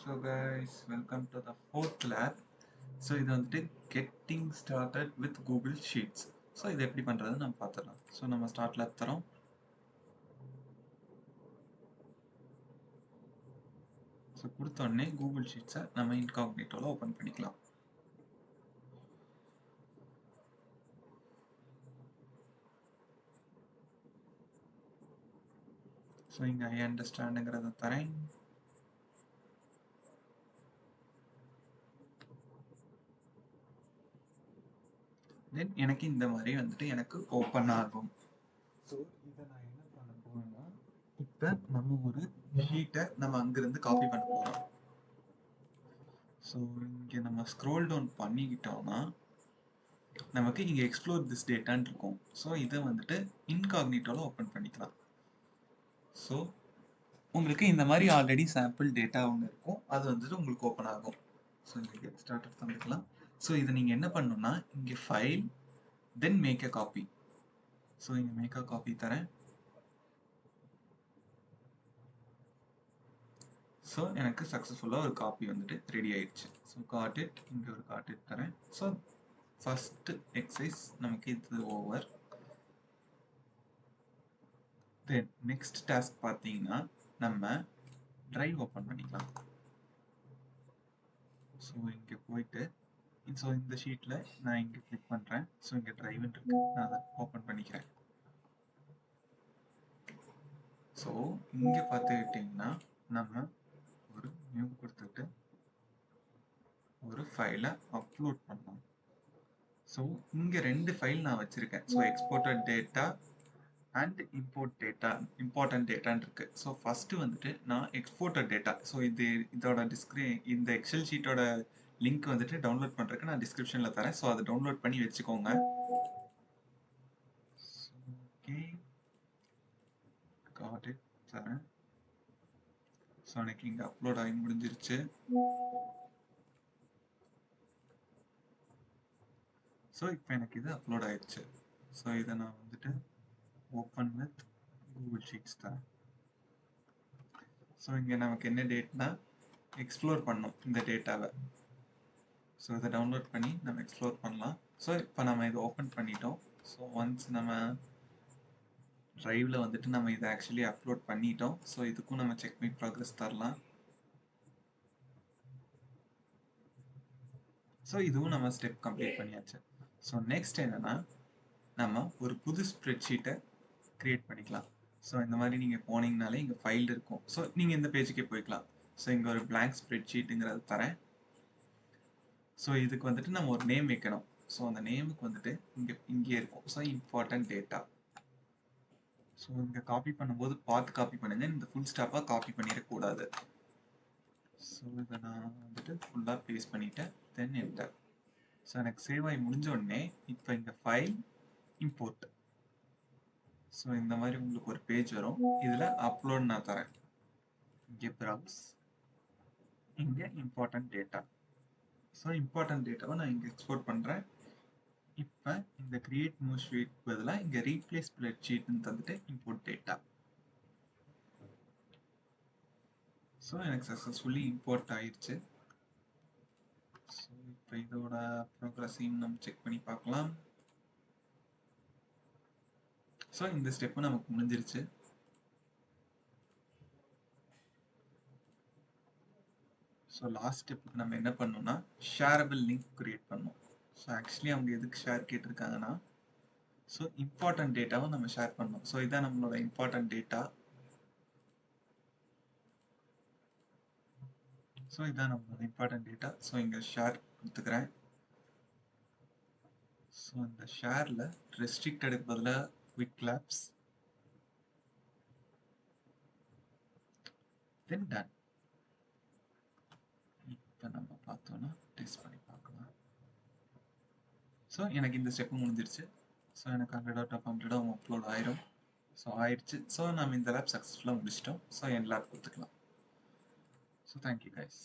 So guys, welcome to the fourth lab. So இது வந்துட்டு getting started with Google Sheets. So இது எப்படி பண்றது நம்ம பார்த்துடலாம். So நம்ம start lab தரோம். So கொடுத்த உடனே Google Sheets நம்ம incognitoல ஓபன் பண்ணிக்கலாம். So இங்க I understandங்கிறத தரேன். Then எனக்கு இந்த மாதிரி வந்துட்டு எனக்கு ஓபன் ஆகும். So இதை நான் என்ன பண்ண போறேன்னா இப்போ நம்ம ஒரு ஷீட்டை நம்ம அங்கிருந்து காப்பி பண்ண போறோம். ஸோ இங்கே நம்ம ஸ்க்ரோல் டவுன் பண்ணிக்கிட்டோம்னா நமக்கு இங்கே எக்ஸ்ப்ளோர் திஸ் டேட்டான்னு இருக்கும். ஸோ இதை வந்துட்டு இன்காக்னிட்டோவில் ஓப்பன் பண்ணிக்கலாம். ஸோ உங்களுக்கு இந்த மாதிரி ஆல்ரெடி சாம்பிள் டேட்டா ஒன்று இருக்கும், அது வந்துட்டு உங்களுக்கு ஓப்பன் ஆகும். ஸோ இங்கே கெட் ஸ்டார்டட் பண்ணிக்கலாம். ஸோ இதை நீங்கள் என்ன பண்ணணும்னா இங்கே file then make a copy. So இங்கே மேக் அ காப்பி தரேன். ஸோ எனக்கு சக்ஸஸ்ஃபுல்லாக ஒரு காப்பி வந்துட்டு ரெடி ஆயிடுச்சு. ஸோ காட் இட், இங்கே ஒரு காட் இட் தரேன். ஸோ ஃபஸ்ட்டு எக்ஸசைஸ் நமக்கு இது ஓவர். தென் நெக்ஸ்ட் டாஸ்க் பார்த்தீங்கன்னா நம்ம ட்ரைவ் ஓப்பன் பண்ணிக்கலாம். ஸோ இங்கே போயிட்டு ஸோ இந்த ஷீட்டில் நான் இங்கே கிளிக் பண்ணுறேன். ஸோ இங்கே ட்ரைவ்னு இருக்கு, நான் அதை ஓப்பன் பண்ணிக்கிறேன். ஸோ இங்கே பார்த்துக்கிட்டிங்கன்னா நம்ம ஒரு நியூ கொடுத்துட்டு ஒரு ஃபைலை அப்லோட் பண்ணலாம். ஸோ இங்கே ரெண்டு ஃபைல் நான் வச்சுருக்கேன். So exported data and important டேட்டான்னு இருக்கு. ஸோ ஃபஸ்ட்டு வந்துட்டு நான் எக்ஸ்போர்ட்டட் டேட்டா, ஸோ இதோட இந்த எக்ஸல் ஷீட்டோட லிங்க் வந்துட்டு டவுன்லோட் பண்ணுறதுக்கு நான் டிஸ்கிரிப்ஷனில் தரேன். ஸோ அதை டவுன்லோட் பண்ணி வச்சுக்கோங்க. ஓகே, காட் இட் தரேன். ஸோ எனக்கு இங்கே அப்லோட் ஆகி முடிஞ்சிருச்சு. ஸோ இப்போ எனக்கு இது அப்லோட் ஆயிடுச்சு. ஸோ இதை நான் வந்துட்டு ஓப்பன் வித் கூகுள் ஷீட்ஸ் தரேன். ஸோ இங்கே நமக்கு என்ன டேட்னா எக்ஸ்ப்ளோர் பண்ணோம் இந்த டேட்டாவை. ஸோ இதை டவுன்லோட் பண்ணி நம்ம எக்ஸ்ப்ளோர் பண்ணலாம். ஸோ இப்போ நம்ம இதை ஓப்பன் பண்ணிட்டோம். ஸோ ஒன்ஸ் நம்ம ட்ரைவில் வந்துட்டு நம்ம இதை ஆக்சுவலி அப்லோட் பண்ணிட்டோம். ஸோ இதுக்கும் நம்ம செக் மீட் ப்ராக்ரஸ் தரலாம். ஸோ இதுவும் நம்ம ஸ்டெப் கம்ப்ளீட் பண்ணியாச்சு. ஸோ நெக்ஸ்ட் என்னன்னா நம்ம ஒரு புது ஸ்ப்ரெட்ஷீட்டை க்ரியேட் பண்ணிக்கலாம். ஸோ இந்த மாதிரி நீங்கள் போனீங்கனாலே இங்கே ஃபைல் இருக்கும். ஸோ நீங்கள் இந்த பேஜுக்கே போய்க்கலாம். ஸோ இங்கே ஒரு பிளாங்க் ஸ்ப்ரெட்ஷீட்டுங்கிறது தரேன். ஸோ இதுக்கு வந்துட்டு நம்ம ஒரு நேம் வைக்கணும். ஸோ அந்த நேமுக்கு வந்துட்டு இங்கே இருக்கும். So important data. ஸோ இங்கே காப்பி பண்ணும்போது பார்த்து காப்பி பண்ணுங்க, இந்த ஃபுல் ஸ்டாப்பாக காப்பி பண்ணிடக்கூடாது. ஸோ இதை நான் வந்துட்டு ஃபுல்லாக பேஸ்ட் பண்ணிட்டேன். தென் என்டர். ஸோ எனக்கு சேவ் ஆகி முடிஞ்ச உடனே இப்போ இங்கே ஃபைல் இம்போர்ட். ஸோ இந்த மாதிரி உங்களுக்கு ஒரு பேஜ் வரும். இதில் அப்லோட் நான் தரேன். இங்கே ப்ரௌஸ், இங்கே இம்பார்ட்டன்ட் டேட்டா. ஸோ இம்பார்ட்டன்ட் டேட்டாவை நான் இங்கே எக்ஸ்போர்ட் பண்ணுறேன். இப்போ இந்த கிரியேட் நியூ ஷீட் பதிலாக இங்கே ரீப்ளேஸ் ஸ்ப்ரெட்ஷீட்னு தந்துட்டு இம்போர்ட் டேட்டா. ஸோ எனக்கு சக்ஸஸ்ஃபுல்லி இம்போர்ட் ஆயிடுச்சு. ஸோ இப்போ இதோட ப்ரோக்ரஸையும் நம்ம செக் பண்ணி பார்க்கலாம். ஸோ இந்த ஸ்டெப்பு நமக்கு முடிஞ்சிருச்சு. ஸோ லாஸ்ட் ஸ்டெப்புக்கு நம்ம என்ன பண்ணோம்னா ஷேரபிள் லிங்க் கிரியேட் பண்ணோம். ஸோ ஆக்சுவலி அவங்க எதுக்கு ஷேர் கேட்டிருக்காங்கன்னா ஸோ இம்பார்ட்டன்ட் டேட்டாவை நம்ம ஷேர் பண்ணோம். ஸோ இதான் நம்மளோட இம்பார்ட்டன்ட் டேட்டா. ஸோ இதான் நம்மளோட இம்பார்ட்டன்ட் டேட்டா. ஸோ இங்கே ஷேர் கொடுத்துக்கிறேன். ஸோ இந்த ஷேரில் ரெஸ்ட்ரிக்டடுக்கு பதிலாக குவிக் லேப்ஸ், தென் டன். இப்போ நம்ம பார்த்தோன்னா டெஸ்ட் பண்ணி பார்க்கலாம். ஸோ எனக்கு இந்த ஸ்டெப்பு முடிஞ்சிருச்சு. ஸோ எனக்கு 100 out of 100 அப்லோட் ஆயிரும். ஸோ ஆயிடுச்சு. ஸோ நம்ம இந்த லேப் சக்ஸஸ்ஃபுல்லாக முடிச்சிட்டோம். ஸோ என் லேப் கொடுத்துக்கலாம். So thank you guys.